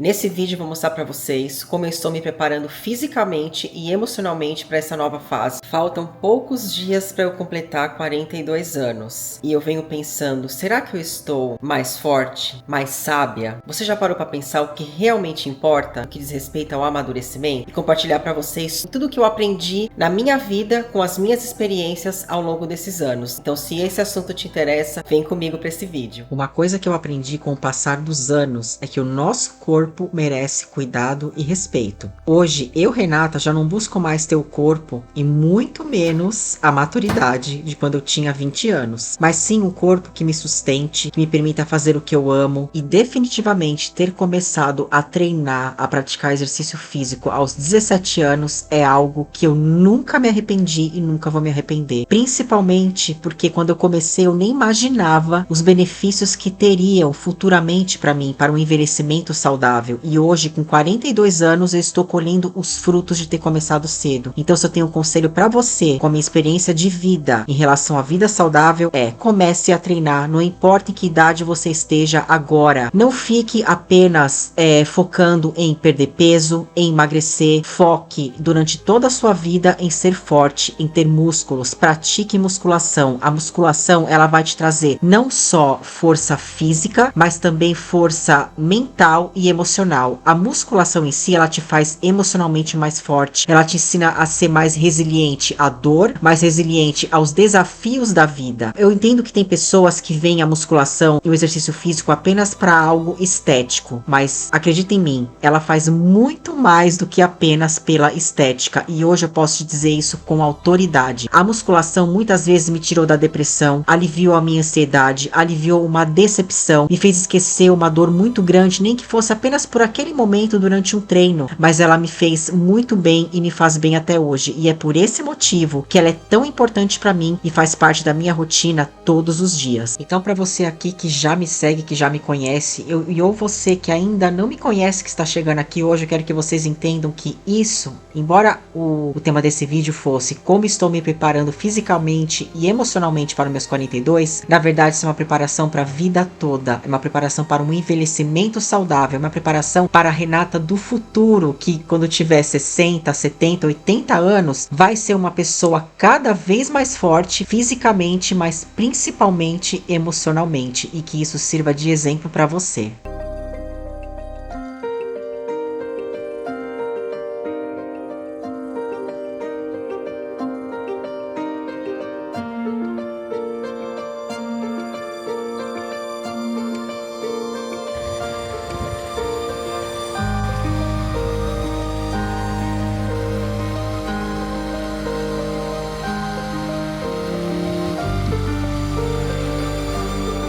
Nesse vídeo eu vou mostrar para vocês como eu estou me preparando fisicamente e emocionalmente para essa nova fase. Faltam poucos dias para eu completar 42 anos e eu venho pensando, será que eu estou mais forte, mais sábia? Você já parou para pensar o que realmente importa, no que diz respeito ao amadurecimento? E compartilhar para vocês tudo o que eu aprendi na minha vida com as minhas experiências ao longo desses anos. Então, se esse assunto te interessa, vem comigo para esse vídeo. Uma coisa que eu aprendi com o passar dos anos é que o nosso corpo merece cuidado e respeito. Hoje, eu, Renata, já não busco mais ter o corpo e muito menos a maturidade de quando eu tinha 20 anos. Mas sim um corpo que me sustente, que me permita fazer o que eu amo e definitivamente ter começado a treinar, a praticar exercício físico aos 17 anos é algo que eu nunca me arrependi e nunca vou me arrepender. Principalmente porque quando eu comecei eu nem imaginava os benefícios que teriam futuramente para mim, para um envelhecimento saudável. E hoje, com 42 anos, eu estou colhendo os frutos de ter começado cedo. Então, se eu tenho um conselho para você, com a minha experiência de vida em relação à vida saudável, comece a treinar, não importa em que idade você esteja agora. Não fique apenas focando em perder peso, em emagrecer. Foque durante toda a sua vida em ser forte, em ter músculos. Pratique musculação. A musculação, ela vai te trazer não só força física, mas também força mental e emocional. A musculação em si, ela te faz emocionalmente mais forte, ela te ensina a ser mais resiliente à dor, mais resiliente aos desafios da vida. Eu entendo que tem pessoas que veem a musculação e o exercício físico apenas para algo estético, mas acredita em mim, ela faz muito mais do que apenas pela estética, e hoje eu posso te dizer isso com autoridade. A musculação muitas vezes me tirou da depressão, aliviou a minha ansiedade, aliviou uma decepção, me fez esquecer uma dor muito grande, nem que fosse apenas por aquele momento durante um treino, mas ela me fez muito bem e me faz bem até hoje, e é por esse motivo que ela é tão importante para mim e faz parte da minha rotina todos os dias. Então, para você aqui que já me segue, que já me conhece, ou você que ainda não me conhece, que está chegando aqui hoje, eu quero que vocês entendam que isso, embora o tema desse vídeo fosse como estou me preparando fisicamente e emocionalmente para os meus 42, na verdade isso é uma preparação para a vida toda, é uma preparação para um envelhecimento saudável, é uma preparação para a Renata do futuro, que quando tiver 60, 70, 80 anos, vai ser uma pessoa cada vez mais forte fisicamente, mas principalmente emocionalmente, e que isso sirva de exemplo para você.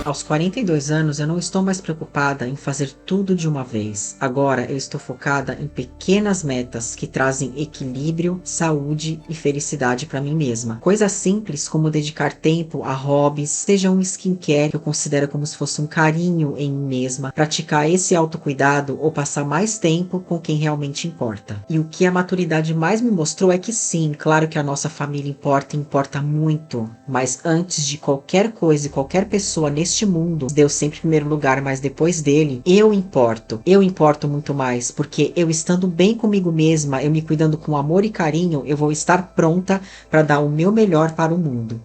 Aos 42 anos, eu não estou mais preocupada em fazer tudo de uma vez. Agora, eu estou focada em pequenas metas que trazem equilíbrio, saúde e felicidade para mim mesma. Coisas simples como dedicar tempo a hobbies, seja um skincare que eu considero como se fosse um carinho em mim mesma, praticar esse autocuidado ou passar mais tempo com quem realmente importa. E o que a maturidade mais me mostrou é que sim, claro que a nossa família importa, importa muito, mas antes de qualquer coisa e qualquer pessoa neste mundo, Deus sempre em primeiro lugar, mas depois dele, eu importo muito mais, porque eu estando bem comigo mesma, eu me cuidando com amor e carinho, eu vou estar pronta para dar o meu melhor para o mundo.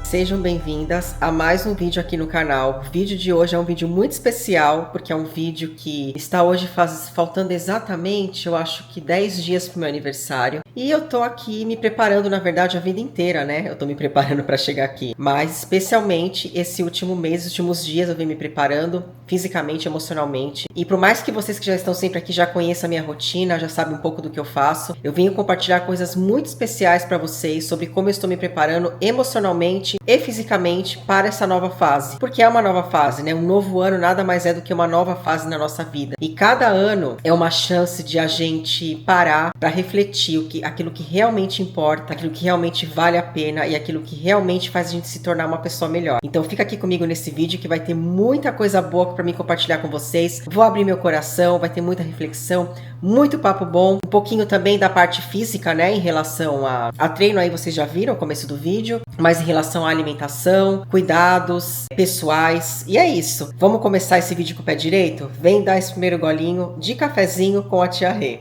Sejam bem-vindas a mais um vídeo aqui no canal. O vídeo de hoje é um vídeo muito especial, porque é um vídeo que está hoje faltando exatamente, eu acho que 10 dias para o meu aniversário. E eu tô aqui me preparando, na verdade, a vida inteira, né? Eu tô me preparando para chegar aqui. Mas, especialmente, esse último mês, os últimos dias, eu venho me preparando fisicamente, emocionalmente. E por mais que vocês que já estão sempre aqui já conheçam a minha rotina, já sabem um pouco do que eu faço, eu venho compartilhar coisas muito especiais para vocês sobre como eu estou me preparando emocionalmente e fisicamente para essa nova fase. Porque é uma nova fase, né? Um novo ano nada mais é do que uma nova fase na nossa vida. E cada ano é uma chance de a gente parar para refletir aquilo que realmente importa, aquilo que realmente vale a pena e aquilo que realmente faz a gente se tornar uma pessoa melhor. Então fica aqui comigo nesse vídeo que vai ter muita coisa boa para mim compartilhar com vocês. Vou abrir meu coração, vai ter muita reflexão, muito papo bom, um pouquinho também da parte física, né, em relação a treino, aí vocês já viram no começo do vídeo, mas em relação à alimentação, cuidados pessoais, e é isso. Vamos começar esse vídeo com o pé direito? Vem dar esse primeiro golinho de cafezinho com a tia Rê.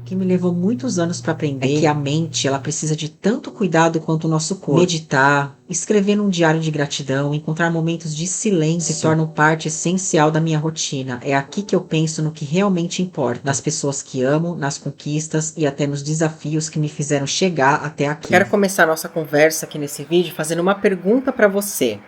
Que me levou muitos anos para aprender é que a mente, ela precisa de tanto cuidado quanto o nosso corpo. Meditar, escrever num diário de gratidão, encontrar momentos de silêncio se tornam parte essencial da minha rotina. É aqui que eu penso no que realmente importa, nas pessoas que amo, nas conquistas e até nos desafios que me fizeram chegar até aqui. Quero começar a nossa conversa aqui nesse vídeo fazendo uma pergunta para você.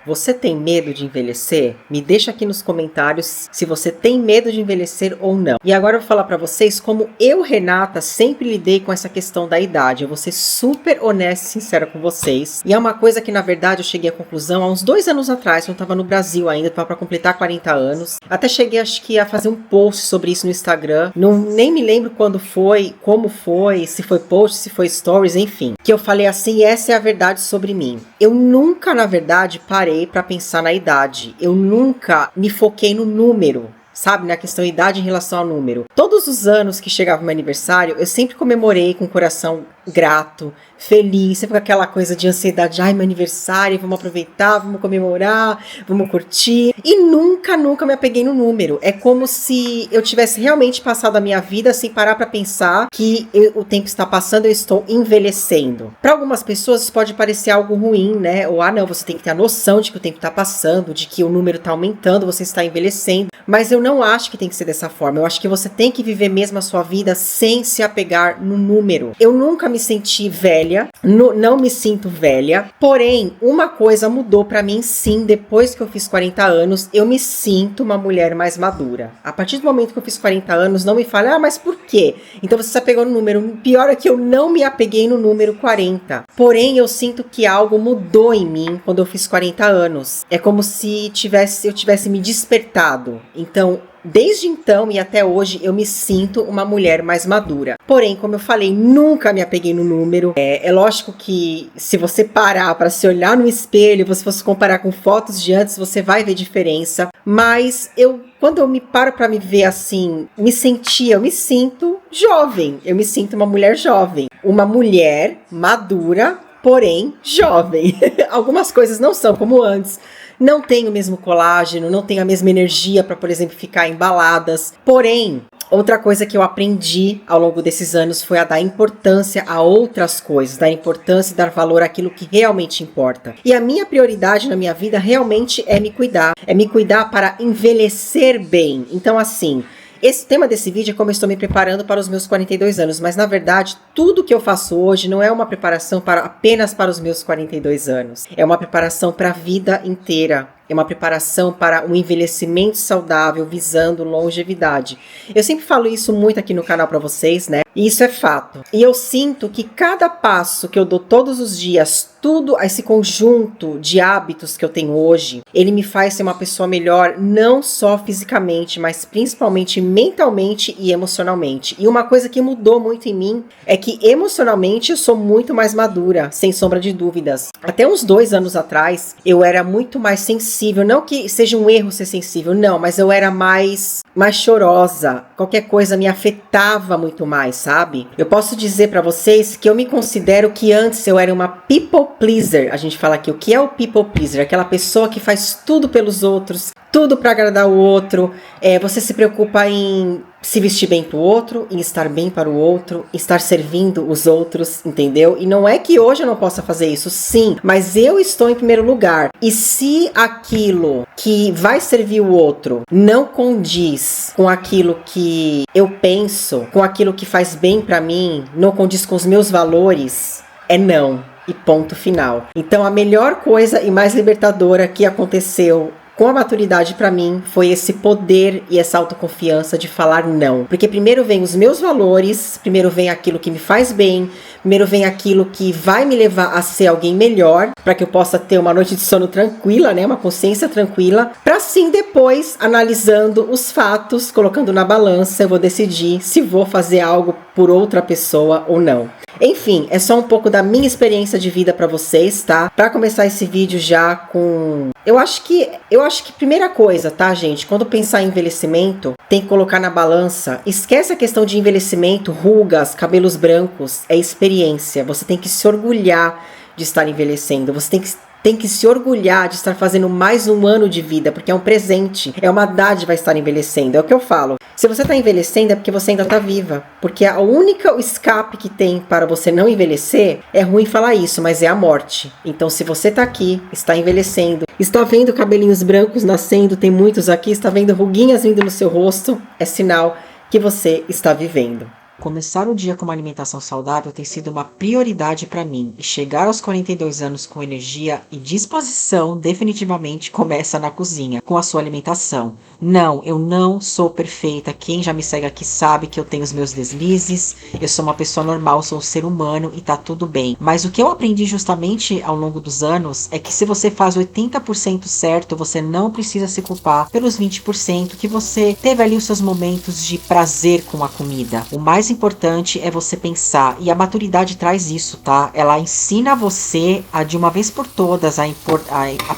Você tem medo de envelhecer? Me deixa aqui nos comentários se você tem medo de envelhecer ou não. E agora eu vou falar para vocês como eu, Renata, sempre lidei com essa questão da idade. Eu vou ser super honesta e sincera com vocês. E é uma coisa que, na verdade, eu cheguei à conclusão há uns 2 anos atrás, quando eu estava no Brasil ainda, estava para completar 40 anos. Até cheguei, acho que, a fazer um post sobre isso no Instagram. Nem me lembro quando foi, como foi, se foi post, se foi stories, enfim. Que eu falei assim, essa é a verdade sobre mim. Eu nunca, na verdade, parei para pensar na idade. Eu nunca me foquei no número, sabe? Na questão idade em relação ao número. Todos os anos que chegava o meu aniversário, eu sempre comemorei com o coração grato, feliz, sempre com aquela coisa de ansiedade, ai, meu aniversário, vamos aproveitar, vamos comemorar, vamos curtir, e nunca me apeguei no número. É como se eu tivesse realmente passado a minha vida sem parar para pensar que o tempo está passando, eu estou envelhecendo. Para algumas pessoas isso pode parecer algo ruim, né? Ou, não, você tem que ter a noção de que o tempo está passando, de que o número está aumentando, você está envelhecendo, mas eu não acho que tem que ser dessa forma. Eu acho que você tem que viver mesmo a sua vida sem se apegar no número. Eu nunca me senti velha, não me sinto velha, porém, uma coisa mudou pra mim sim, depois que eu fiz 40 anos, eu me sinto uma mulher mais madura. A partir do momento que eu fiz 40 anos, não me fale, mas por quê? Então você se apegou no número. O pior é que eu não me apeguei no número 40. Porém, eu sinto que algo mudou em mim quando eu fiz 40 anos. É como se eu tivesse me despertado. Então, desde então e até hoje, eu me sinto uma mulher mais madura. Porém, como eu falei, nunca me apeguei no número. É lógico que se você parar para se olhar no espelho, se você comparar com fotos de antes, você vai ver diferença. Mas quando eu me paro para me ver assim, eu me sinto jovem. Eu me sinto uma mulher jovem. Uma mulher madura, porém jovem. Algumas coisas não são como antes. Não tenho o mesmo colágeno, não tenho a mesma energia para, por exemplo, ficar em baladas. Porém, outra coisa que eu aprendi ao longo desses anos foi a dar importância a outras coisas, dar importância e dar valor àquilo que realmente importa. E a minha prioridade na minha vida realmente é me cuidar para envelhecer bem. Então, assim, esse tema desse vídeo é como eu estou me preparando para os meus 42 anos, mas na verdade tudo que eu faço hoje não é uma preparação apenas para os meus 42 anos, é uma preparação para a vida inteira. É uma preparação para um envelhecimento saudável, visando longevidade. Eu sempre falo isso muito aqui no canal para vocês, né? E isso é fato. E eu sinto que cada passo que eu dou todos os dias, tudo esse conjunto de hábitos que eu tenho hoje, ele me faz ser uma pessoa melhor, não só fisicamente, mas principalmente mentalmente e emocionalmente. E uma coisa que mudou muito em mim é que emocionalmente eu sou muito mais madura, sem sombra de dúvidas. Até uns 2 anos atrás, eu era muito mais sensível. Não que seja um erro ser sensível, não, mas eu era mais chorosa. Qualquer coisa me afetava muito mais, sabe? Eu posso dizer pra vocês que eu me considero que antes eu era uma people pleaser. A gente fala aqui, o que é o people pleaser? Aquela pessoa que faz tudo pelos outros, tudo pra agradar o outro. Você se preocupa em se vestir bem pro outro, em estar bem para o outro, em estar servindo os outros, entendeu? E não é que hoje eu não possa fazer isso, sim, mas eu estou em primeiro lugar. E se aquilo que vai servir o outro não condiz com aquilo que eu penso, com aquilo que faz bem pra mim, não condiz com os meus valores, é não. E ponto final. Então a melhor coisa e mais libertadora que aconteceu com a maturidade pra mim foi esse poder e essa autoconfiança de falar não. Porque primeiro vem os meus valores, primeiro vem aquilo que me faz bem, primeiro vem aquilo que vai me levar a ser alguém melhor, para que eu possa ter uma noite de sono tranquila, né, uma consciência tranquila, para sim depois, analisando os fatos, colocando na balança, eu vou decidir se vou fazer algo por outra pessoa ou não. Enfim, é só um pouco da minha experiência de vida pra vocês, tá? Pra começar esse vídeo já com... Eu acho que primeira coisa, tá, gente? Quando pensar em envelhecimento, tem que colocar na balança. Esquece a questão de envelhecimento, rugas, cabelos brancos. É experiência. Você tem que se orgulhar de estar envelhecendo. Você tem que se orgulhar de estar fazendo mais um ano de vida, porque é um presente, é uma dádiva estar envelhecendo, é o que eu falo. Se você está envelhecendo é porque você ainda está viva, porque a única escape que tem para você não envelhecer, é ruim falar isso, mas é a morte. Então se você está aqui, está envelhecendo, está vendo cabelinhos brancos nascendo, tem muitos aqui, está vendo ruguinhas vindo no seu rosto, é sinal que você está vivendo. Começar o dia com uma alimentação saudável tem sido uma prioridade para mim, e chegar aos 42 anos com energia e disposição definitivamente começa na cozinha, com a sua alimentação. Não, eu não sou perfeita, quem já me segue aqui sabe que eu tenho os meus deslizes, eu sou uma pessoa normal, sou um ser humano e tá tudo bem. Mas o que eu aprendi justamente ao longo dos anos é que se você faz 80% certo, você não precisa se culpar pelos 20% que você teve ali os seus momentos de prazer com a comida. O mais importante é você pensar, e a maturidade traz isso, tá? Ela ensina você a de uma vez por todas a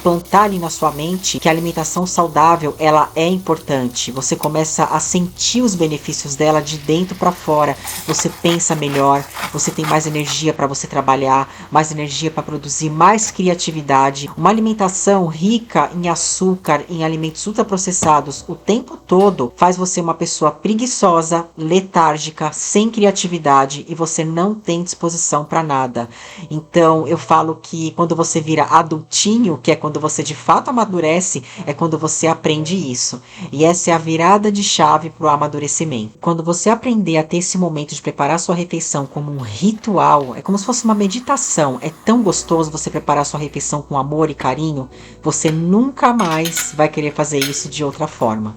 plantar ali na sua mente que a alimentação saudável, ela é importante. Você começa a sentir os benefícios dela de dentro para fora. Você pensa melhor, você tem mais energia para você trabalhar, mais energia para produzir mais criatividade. Uma alimentação rica em açúcar, em alimentos ultraprocessados o tempo todo faz você uma pessoa preguiçosa, letárgica, sem criatividade, e você não tem disposição para nada. Então eu falo que quando você vira adultinho, que é quando você de fato amadurece, é quando você aprende isso. E essa é a virada de chave para o amadurecimento. Quando você aprender a ter esse momento de preparar sua refeição como um ritual, é como se fosse uma meditação. É tão gostoso você preparar sua refeição com amor e carinho, você nunca mais vai querer fazer isso de outra forma.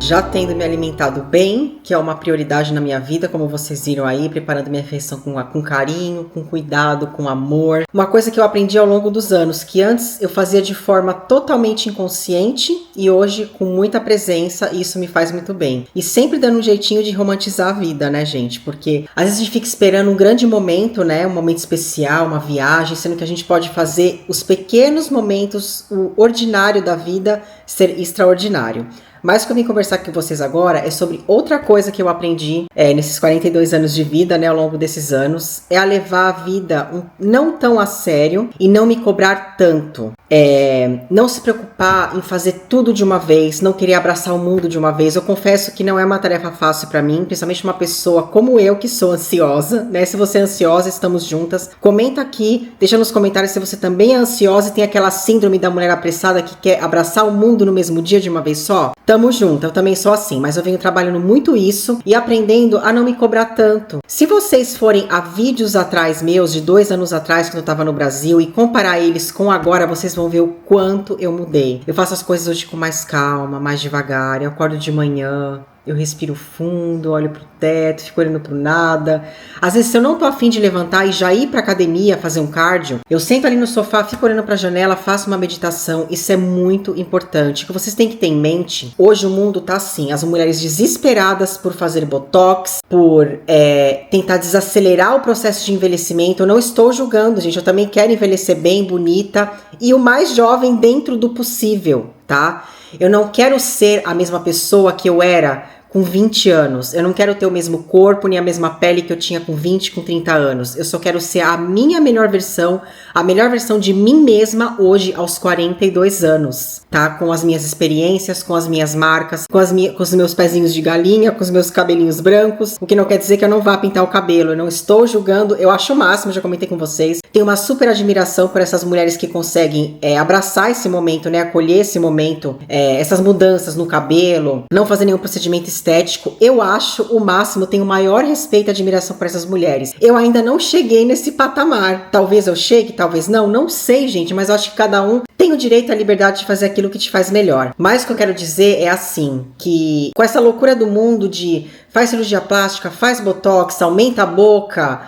Já tendo me alimentado bem, que é uma prioridade na minha vida, como vocês viram aí, preparando minha refeição com carinho, com cuidado, com amor. Uma coisa que eu aprendi ao longo dos anos, que antes eu fazia de forma totalmente inconsciente e hoje com muita presença, e isso me faz muito bem. E sempre dando um jeitinho de romantizar a vida, né, gente? Porque às vezes a gente fica esperando um grande momento, né, um momento especial, uma viagem, sendo que a gente pode fazer os pequenos momentos, o ordinário da vida ser extraordinário. Mas o que eu vim conversar com vocês agora é sobre outra coisa que eu aprendi nesses 42 anos de vida, né, ao longo desses anos, é a levar a vida não tão a sério e não me cobrar tanto. Não se preocupar em fazer tudo de uma vez, não querer abraçar o mundo de uma vez. Eu confesso que não é uma tarefa fácil pra mim, principalmente uma pessoa como eu, que sou ansiosa, né? Se você é ansiosa, estamos juntas. Comenta aqui, deixa nos comentários se você também é ansiosa e tem aquela síndrome da mulher apressada que quer abraçar o mundo no mesmo dia de uma vez só. Tamo junto, eu também sou assim, mas eu venho trabalhando muito isso e aprendendo a não me cobrar tanto. Se vocês forem a vídeos atrás meus, de 2 anos atrás, quando eu tava no Brasil, e comparar eles com agora, vocês vão ver o quanto eu mudei. Eu faço as coisas hoje com mais calma, mais devagar, eu acordo de manhã, eu respiro fundo, olho pro teto, fico olhando pro nada. Às vezes, se eu não tô afim de levantar e já ir pra academia fazer um cardio, eu sento ali no sofá, fico olhando pra janela, faço uma meditação. Isso é muito importante. O que vocês têm que ter em mente, hoje o mundo tá assim, as mulheres desesperadas por fazer botox, por tentar desacelerar o processo de envelhecimento. Eu não estou julgando, gente, eu também quero envelhecer bem, bonita e o mais jovem dentro do possível, tá? Eu não quero ser a mesma pessoa que eu era com 20 anos. Eu não quero ter o mesmo corpo nem a mesma pele que eu tinha com 20, com 30 anos. Eu só quero ser a minha melhor versão, a melhor versão de mim mesma hoje aos 42 anos, tá? Com as minhas experiências, com as minhas marcas, com os meus pezinhos de galinha, com os meus cabelinhos brancos, o que não quer dizer que eu não vá pintar o cabelo. Eu não estou julgando, eu acho o máximo, já comentei com vocês. Tenho uma super admiração por essas mulheres que conseguem abraçar esse momento, né? Acolher esse momento, essas mudanças no cabelo, não fazer nenhum procedimento estético estético, eu acho o máximo, tenho o maior respeito e admiração por essas mulheres. Eu ainda não cheguei nesse patamar. Talvez eu chegue, talvez não sei, gente, mas eu acho que cada um tem o direito à liberdade de fazer aquilo que te faz melhor. Mas o que eu quero dizer é assim, que com essa loucura do mundo de faz cirurgia plástica, faz botox, aumenta a boca,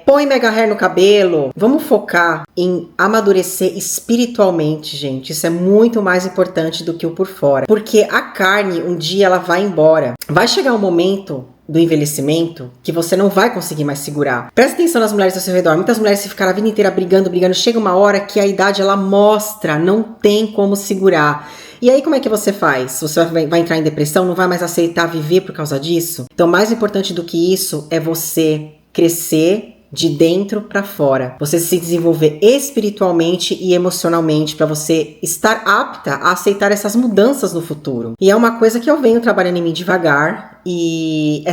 põe mega hair no cabelo, vamos focar em amadurecer espiritualmente, gente. Isso é muito mais importante do que o por fora, porque a carne um dia ela vai embora. Vai chegar um momento do envelhecimento que você não vai conseguir mais segurar. Presta atenção nas mulheres ao seu redor. Muitas mulheres se ficaram a vida inteira brigando. Chega uma hora que a idade ela mostra, não tem como segurar. E aí como é que você faz? Você vai entrar em depressão, não vai mais aceitar viver por causa disso? Então mais importante do que isso é você crescer de dentro para fora. Você se desenvolver espiritualmente e emocionalmente para você estar apta a aceitar essas mudanças no futuro. E é uma coisa que eu venho trabalhando em mim devagar. E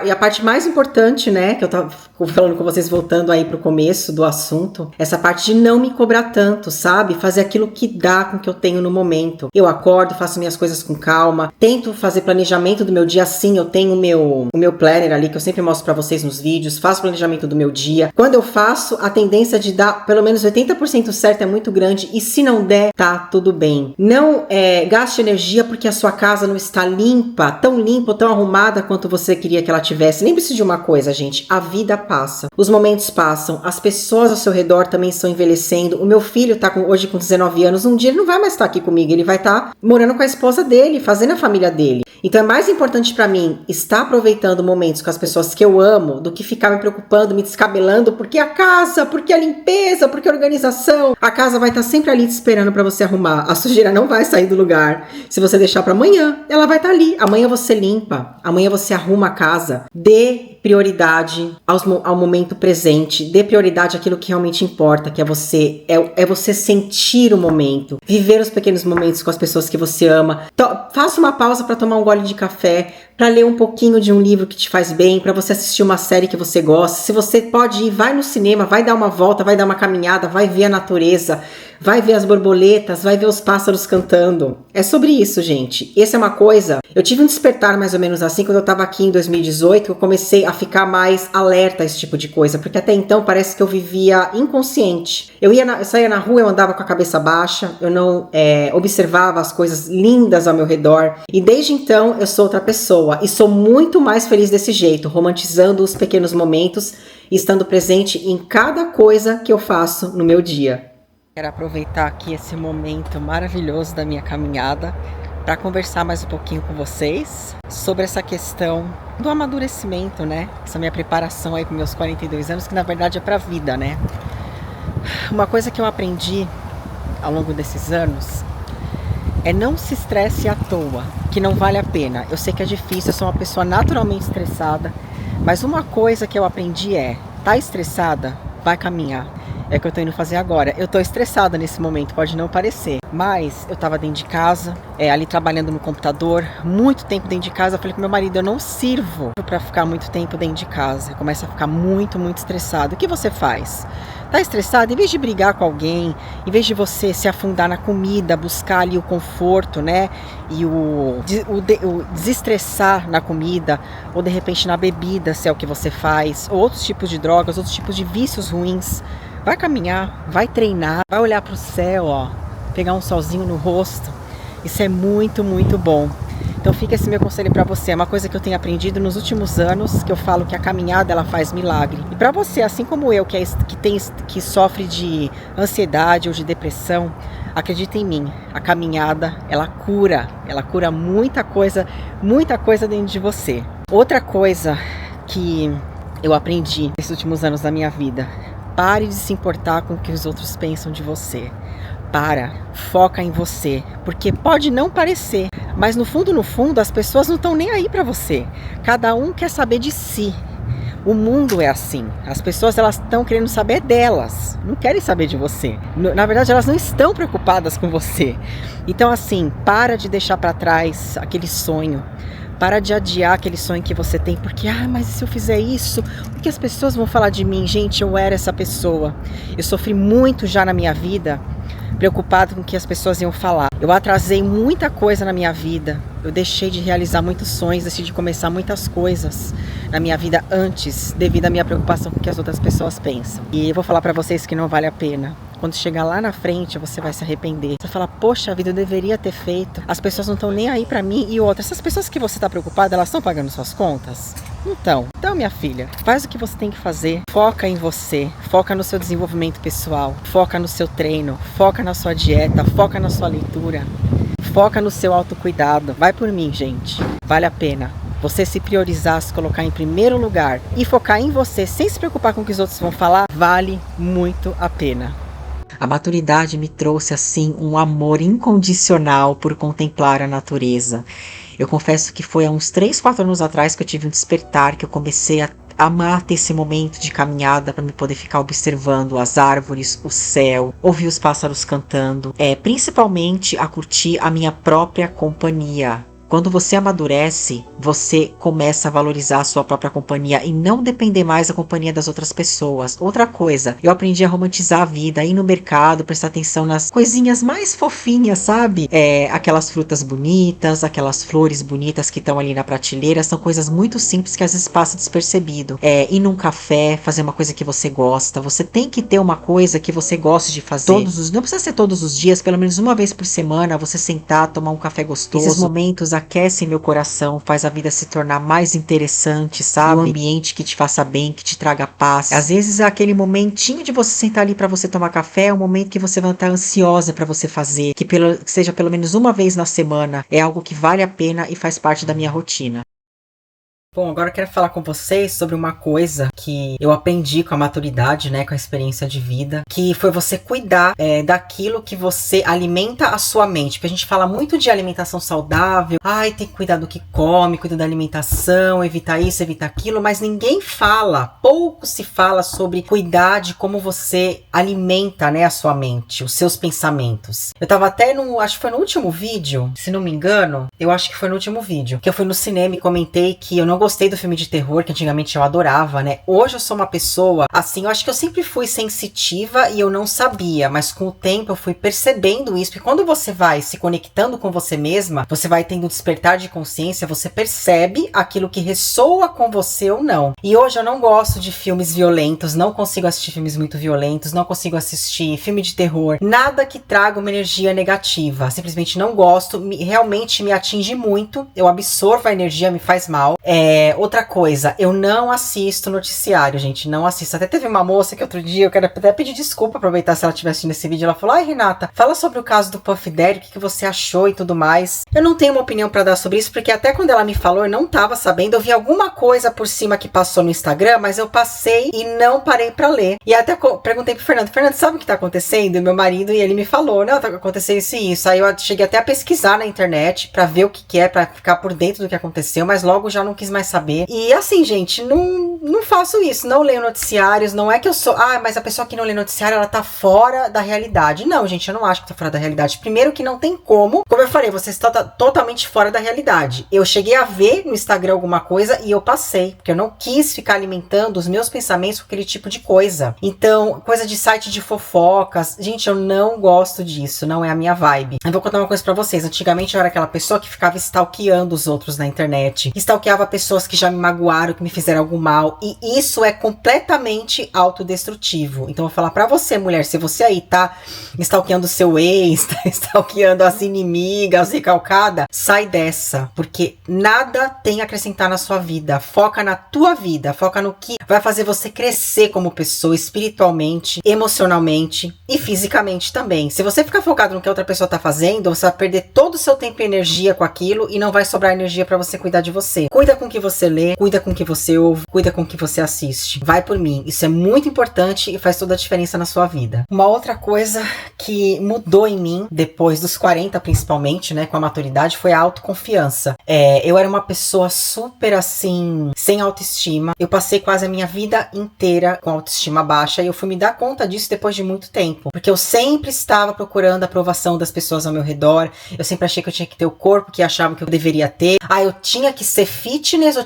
a parte mais importante, né, que eu tava falando com vocês, voltando aí pro começo do assunto, essa parte de não me cobrar tanto, sabe? Fazer aquilo que dá com o que eu tenho no momento. Eu acordo, faço minhas coisas com calma, tento fazer planejamento do meu dia. Sim, eu tenho o meu planner ali, que eu sempre mostro pra vocês nos vídeos, faço planejamento do meu dia. Quando eu faço, a tendência de dar pelo menos 80% certo é muito grande, e se não der, tá tudo bem. Não gaste energia porque a sua casa não está limpa, tão limpa, tão arrumada quanto você queria que ela tivesse. Lembre-se de uma coisa, gente, a vida passa, os momentos passam, as pessoas ao seu redor também estão envelhecendo. O meu filho tá hoje com 19 anos, um dia ele não vai mais estar aqui comigo, ele vai estar morando com a esposa dele, fazendo a família dele. Então é mais importante pra mim estar aproveitando momentos com as pessoas que eu amo do que ficar me preocupando, me descabelando porque a casa, porque a limpeza, porque a organização. A casa vai estar sempre ali te esperando pra você arrumar. A sujeira não vai sair do lugar. Se você deixar pra amanhã, ela vai estar ali. Amanhã você limpa, amanhã você arruma a casa. Dê prioridade ao momento presente, dê prioridade àquilo que realmente importa, que é você sentir o momento, viver os pequenos momentos com as pessoas que você ama. Faça uma pausa para tomar um gole de café, para ler um pouquinho de um livro que te faz bem, para você assistir uma série que você gosta. Se você pode ir, vai no cinema, vai dar uma volta, vai dar uma caminhada, vai ver a natureza, vai ver as borboletas, vai ver os pássaros cantando. É sobre isso, gente. Essa é uma coisa. Eu tive um despertar mais ou menos assim quando eu tava aqui em 2018, que eu comecei a ficar mais alerta a esse tipo de coisa, porque até então parece que eu vivia inconsciente. Eu saía na rua, eu andava com a cabeça baixa, eu não observava as coisas lindas ao meu redor, e desde então eu sou outra pessoa, e sou muito mais feliz desse jeito, romantizando os pequenos momentos e estando presente em cada coisa que eu faço no meu dia. Quero aproveitar aqui esse momento maravilhoso da minha caminhada para conversar mais um pouquinho com vocês sobre essa questão do amadurecimento, né? Essa minha preparação aí para meus 42 anos, que na verdade é para a vida, né? Uma coisa que eu aprendi ao longo desses anos é não se estresse à toa, que não vale a pena. Eu sei que é difícil, eu sou uma pessoa naturalmente estressada, mas uma coisa que eu aprendi tá estressada, vai caminhar. É o que eu tô indo fazer agora. Eu tô estressada nesse momento, pode não parecer, mas eu tava dentro de casa, ali trabalhando no computador, muito tempo dentro de casa. Eu falei com meu marido, eu não sirvo pra ficar muito tempo dentro de casa. Começa a ficar muito estressado. O que você faz? Tá estressado? Em vez de brigar com alguém, em vez de você se afundar na comida, buscar ali o conforto, né? E o desestressar na comida, ou de repente na bebida, se é o que você faz, ou outros tipos de drogas, outros tipos de vícios ruins. Vai caminhar, vai treinar, vai olhar para o céu, ó, pegar um solzinho no rosto. Isso é muito bom. Então fica esse meu conselho para você. É uma coisa que eu tenho aprendido nos últimos anos, que eu falo que a caminhada ela faz milagre. E para você, assim como eu, que sofre de ansiedade ou de depressão, acredita em mim, a caminhada ela cura muita coisa dentro de você. Outra coisa que eu aprendi nesses últimos anos da minha vida: pare de se importar com o que os outros pensam de você. Foca em você, porque pode não parecer, mas no fundo as pessoas não estão nem aí para você. Cada um quer saber de si. O mundo é assim. As pessoas elas estão querendo saber delas, não querem saber de você. Na verdade, elas não estão preocupadas com você. Então, assim, para de deixar para trás aquele sonho. Para de adiar aquele sonho que você tem, porque, mas e se eu fizer isso? O que as pessoas vão falar de mim? Gente, eu era essa pessoa. Eu sofri muito já na minha vida preocupado com o que as pessoas iam falar. Eu atrasei muita coisa na minha vida. Eu deixei de realizar muitos sonhos, deixei de começar muitas coisas na minha vida antes, devido à minha preocupação com o que as outras pessoas pensam. E eu vou falar pra vocês que não vale a pena. Quando chegar lá na frente, você vai se arrepender. Você fala, poxa vida, eu deveria ter feito. As pessoas não estão nem aí pra mim. E outra, essas pessoas que você tá preocupada, elas estão pagando suas contas? Então, minha filha, faz o que você tem que fazer. Foca em você, foca no seu desenvolvimento pessoal, foca no seu treino, foca na sua dieta, foca na sua leitura, foca no seu autocuidado. Vai por mim, gente. Vale a pena. Você se priorizar, se colocar em primeiro lugar e focar em você, sem se preocupar com o que os outros vão falar, vale muito a pena. A maturidade me trouxe, assim, um amor incondicional por contemplar a natureza. Eu confesso que foi há uns 3, 4 anos atrás que eu tive um despertar, que eu comecei a amar ter esse momento de caminhada para me poder ficar observando as árvores, o céu, ouvir os pássaros cantando, principalmente a curtir a minha própria companhia. Quando você amadurece, você começa a valorizar a sua própria companhia e não depender mais da companhia das outras pessoas. Outra coisa, eu aprendi a romantizar a vida, ir no mercado, prestar atenção nas coisinhas mais fofinhas, sabe? Aquelas frutas bonitas, aquelas flores bonitas que estão ali na prateleira, são coisas muito simples que às vezes passa despercebido. Ir num café, fazer uma coisa que você gosta. Você tem que ter uma coisa que você goste de fazer. Não precisa ser todos os dias, pelo menos uma vez por semana, você sentar, tomar um café gostoso. Esses momentos aquecem meu coração, faz a vida se tornar mais interessante, sabe? Um ambiente que te faça bem, que te traga paz. Às vezes aquele momentinho de você sentar ali para você tomar café é um momento que você vai estar ansiosa para você fazer, que seja pelo menos uma vez na semana, é algo que vale a pena e faz parte da minha rotina. Bom, agora eu quero falar com vocês sobre uma coisa que eu aprendi com a maturidade, né, com a experiência de vida, que foi você cuidar daquilo que você alimenta a sua mente, porque a gente fala muito de alimentação saudável, tem que cuidar do que come, cuidar da alimentação, evitar isso, evitar aquilo, mas ninguém fala, pouco se fala sobre cuidar de como você alimenta, né, a sua mente, os seus pensamentos. Eu tava até acho que foi no último vídeo, se não me engano, eu acho que foi no último vídeo, que eu fui no cinema e comentei que eu não gostei do filme de terror, que antigamente eu adorava, né? Hoje eu sou uma pessoa, assim, eu acho que eu sempre fui sensitiva e eu não sabia, mas com o tempo eu fui percebendo isso, porque quando você vai se conectando com você mesma, você vai tendo um despertar de consciência, você percebe aquilo que ressoa com você ou não. E hoje eu não gosto de filmes violentos, não consigo assistir filmes muito violentos, não consigo assistir filme de terror, nada que traga uma energia negativa, simplesmente não gosto, realmente me atinge muito, eu absorvo a energia, me faz mal. Outra coisa, eu não assisto noticiário, gente, não assisto. Até teve uma moça que outro dia, eu quero até pedir desculpa, aproveitar se ela estiver assistindo esse vídeo, ela falou, Renata, fala sobre o caso do Puff Daddy, o que você achou e tudo mais. Eu não tenho uma opinião pra dar sobre isso, porque até quando ela me falou, eu não tava sabendo, eu vi alguma coisa por cima que passou no Instagram, mas eu passei e não parei pra ler. E até perguntei pro Fernando, sabe o que tá acontecendo? E meu marido, e ele me falou, não, tá acontecendo isso e isso. Aí eu cheguei até a pesquisar na internet pra ver o que é, pra ficar por dentro do que aconteceu, mas logo já não quis mais saber. E assim, gente, não faço isso, não leio noticiários, não é que eu sou, mas a pessoa que não lê noticiário, ela tá fora da realidade. Não, gente, eu não acho que tá fora da realidade. Primeiro que não tem como eu falei, você está totalmente fora da realidade. Eu cheguei a ver no Instagram alguma coisa e eu passei, porque eu não quis ficar alimentando os meus pensamentos com aquele tipo de coisa. Então, coisa de site de fofocas, gente, eu não gosto disso, não é a minha vibe. Eu vou contar uma coisa pra vocês, antigamente eu era aquela pessoa que ficava stalkeando os outros na internet, stalkeava pessoas que já me magoaram, que me fizeram algum mal, e isso é completamente autodestrutivo. Então eu vou falar pra você, mulher, se você aí tá stalkeando seu ex, tá stalkeando as inimigas, recalcada, sai dessa, porque nada tem a acrescentar na sua vida. Foca na tua vida, foca no que vai fazer você crescer como pessoa, espiritualmente, emocionalmente e fisicamente também. Se você ficar focado no que a outra pessoa tá fazendo, você vai perder todo o seu tempo e energia com aquilo e não vai sobrar energia pra você cuidar de você. Cuida com o que você lê, cuida com o que você ouve, cuida com o que você assiste. Vai por mim. Isso é muito importante e faz toda a diferença na sua vida. Uma outra coisa que mudou em mim, depois dos 40 principalmente, né, com a maturidade, foi a autoconfiança. Eu era uma pessoa super assim, sem autoestima. Eu passei quase a minha vida inteira com autoestima baixa e eu fui me dar conta disso depois de muito tempo. Porque eu sempre estava procurando a aprovação das pessoas ao meu redor. Eu sempre achei que eu tinha que ter o corpo que achavam que eu deveria ter. Eu tinha que ser fitness meses eu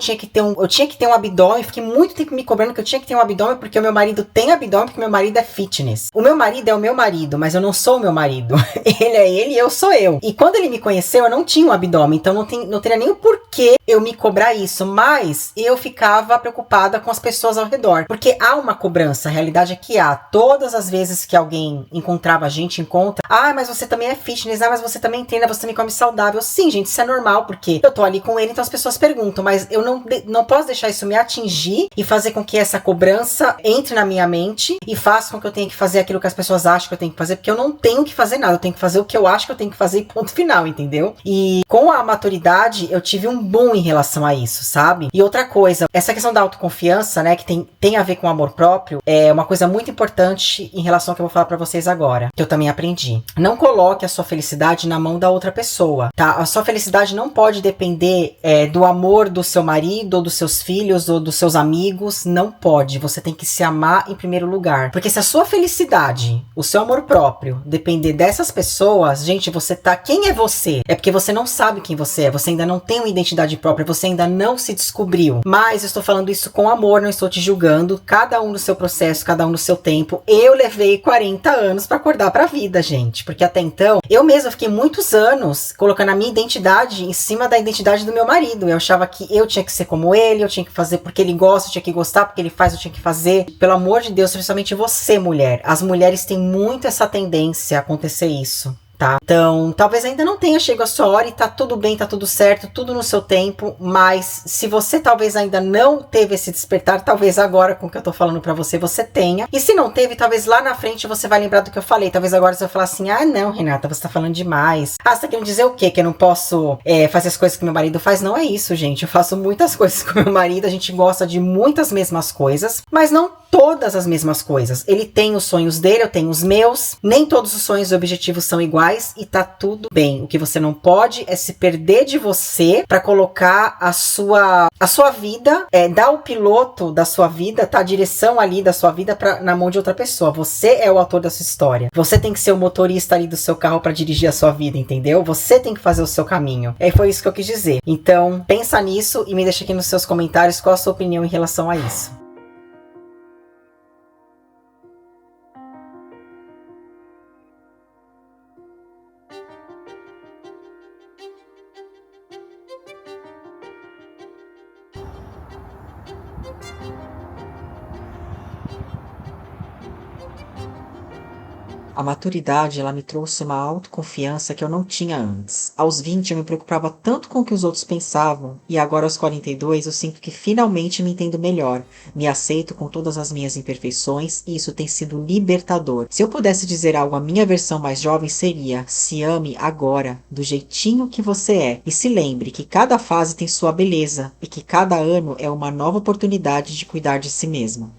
tinha que ter um abdômen. Fiquei muito tempo me cobrando que eu tinha que ter um abdômen porque o meu marido tem abdômen, porque meu marido é fitness. O meu marido é o meu marido, mas eu não sou o meu marido. Ele é ele e eu sou eu. E quando ele me conheceu, eu não tinha um abdômen, então não teria nem o porquê eu me cobrar isso, mas eu ficava preocupada com as pessoas ao redor, porque há uma cobrança, a realidade é que há. Todas as vezes que alguém encontrava, a gente encontra, mas você também é fitness, mas você também treina, você também come saudável. Sim, gente, isso é normal, porque eu tô ali com ele, então as pessoas perguntam, mas eu não posso deixar isso me atingir e fazer com que essa cobrança entre na minha mente e faça com que eu tenha que fazer aquilo que as pessoas acham que eu tenho que fazer, porque eu não tenho que fazer nada, eu tenho que fazer o que eu acho que eu tenho que fazer e ponto final, entendeu? E com a maturidade, eu tive um boom em relação a isso, sabe? E outra coisa, essa questão da autoconfiança, né, que tem a ver com amor próprio, é uma coisa muito importante em relação ao que eu vou falar pra vocês agora, que eu também aprendi. Não coloque a sua felicidade na mão da outra pessoa, tá? A sua felicidade não pode depender do amor do seu marido, ou dos seus filhos, ou dos seus amigos, não pode. Você tem que se amar em primeiro lugar. Porque se a sua felicidade, o seu amor próprio, depender dessas pessoas, gente, quem é você? É porque você não sabe quem você é, você ainda não tem uma identidade própria, você ainda não se descobriu. Mas eu estou falando isso com amor, não estou te julgando, cada um no seu processo, cada um no seu tempo. Eu levei 40 anos pra acordar pra vida, gente, porque até então, eu mesma fiquei muitos anos colocando a minha identidade em cima da identidade do meu marido. Eu achava que eu tinha que ser como ele, eu tinha que fazer porque ele gosta, eu tinha que gostar, porque ele faz, eu tinha que fazer. Pelo amor de Deus, principalmente você, mulher. As mulheres têm muito essa tendência a acontecer isso. Tá? Então, talvez ainda não tenha chegado a sua hora e tá tudo bem, tá tudo certo, tudo no seu tempo, mas se você talvez ainda não teve esse despertar, talvez agora com o que eu tô falando pra você, você tenha. E se não teve, talvez lá na frente você vai lembrar do que eu falei. Talvez agora você vai falar assim, não, Renata, você tá falando demais. Você tá querendo dizer o quê? Que eu não posso fazer as coisas que meu marido faz? Não é isso, gente. Eu faço muitas coisas com meu marido, a gente gosta de muitas mesmas coisas, mas não todas as mesmas coisas. Ele tem os sonhos dele, eu tenho os meus. Nem todos os sonhos e objetivos são iguais e tá tudo bem. O que você não pode é se perder de você pra colocar a sua vida, dar o piloto da sua vida, tá? A direção ali da sua vida na mão de outra pessoa. Você é o autor da sua história. Você tem que ser o motorista ali do seu carro pra dirigir a sua vida, entendeu? Você tem que fazer o seu caminho. Foi isso que eu quis dizer. Então, pensa nisso e me deixa aqui nos seus comentários qual a sua opinião em relação a isso. A maturidade, ela me trouxe uma autoconfiança que eu não tinha antes. Aos 20 eu me preocupava tanto com o que os outros pensavam, e agora aos 42 eu sinto que finalmente me entendo melhor, me aceito com todas as minhas imperfeições, e isso tem sido libertador. Se eu pudesse dizer algo à minha versão mais jovem seria: se ame agora, do jeitinho que você é, e se lembre que cada fase tem sua beleza, e que cada ano é uma nova oportunidade de cuidar de si mesma.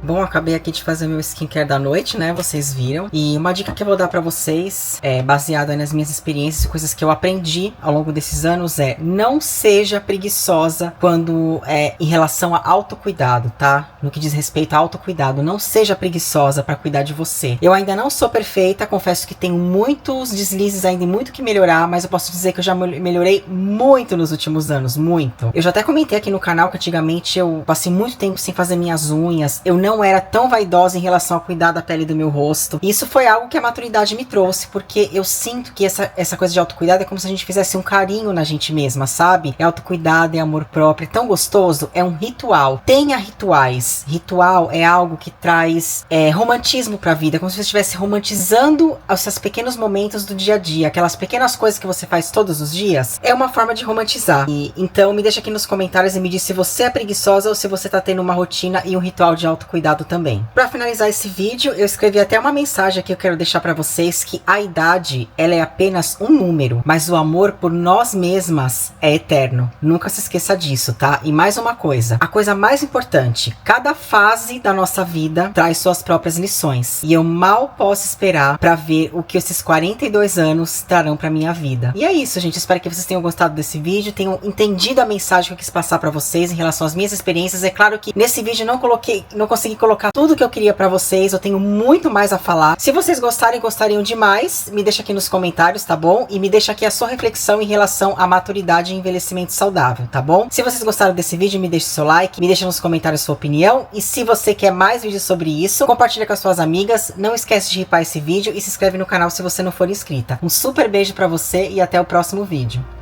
Bom, acabei aqui de fazer meu skincare da noite, né? Vocês viram. E uma dica que eu vou dar pra vocês, baseada nas minhas experiências e coisas que eu aprendi ao longo desses anos, não seja preguiçosa quando em relação a autocuidado, tá? No que diz respeito a autocuidado, não seja preguiçosa pra cuidar de você. Eu ainda não sou perfeita, confesso que tenho muitos deslizes ainda e muito que melhorar, mas eu posso dizer que eu já melhorei muito nos últimos anos, muito. Eu já até comentei aqui no canal que antigamente eu passei muito tempo sem fazer minhas unhas, eu não era tão vaidosa em relação ao cuidar da pele do meu rosto. E isso foi algo que a maturidade me trouxe, porque eu sinto que essa coisa de autocuidado é como se a gente fizesse um carinho na gente mesma, sabe? É autocuidado, é amor próprio, é tão gostoso, é um ritual. Tenha rituais. Ritual é algo que traz romantismo pra vida, como se você estivesse romantizando os seus pequenos momentos do dia a dia, aquelas pequenas coisas que você faz todos os dias, é uma forma de romantizar. Então me deixa aqui nos comentários e me diz se você é preguiçosa ou se você tá tendo uma rotina e um ritual de autocuidado também. Para finalizar esse vídeo, eu escrevi até uma mensagem que eu quero deixar para vocês, que a idade, ela é apenas um número, mas o amor por nós mesmas é eterno. Nunca se esqueça disso, tá? E mais uma coisa, a coisa mais importante, cada fase da nossa vida traz suas próprias lições, e eu mal posso esperar para ver o que esses 42 anos trarão para minha vida. E é isso, gente, espero que vocês tenham gostado desse vídeo, tenham entendido a mensagem que eu quis passar para vocês em relação às minhas experiências. É claro que nesse vídeo eu não consegui consegui colocar tudo que eu queria pra vocês, eu tenho muito mais a falar. Se vocês gostariam demais, me deixa aqui nos comentários, tá bom? E me deixa aqui a sua reflexão em relação à maturidade e envelhecimento saudável, tá bom? Se vocês gostaram desse vídeo, me deixa seu like, me deixa nos comentários sua opinião. E se você quer mais vídeos sobre isso, compartilha com as suas amigas. Não esquece de ripar esse vídeo e se inscreve no canal se você não for inscrita. Um super beijo pra você e até o próximo vídeo.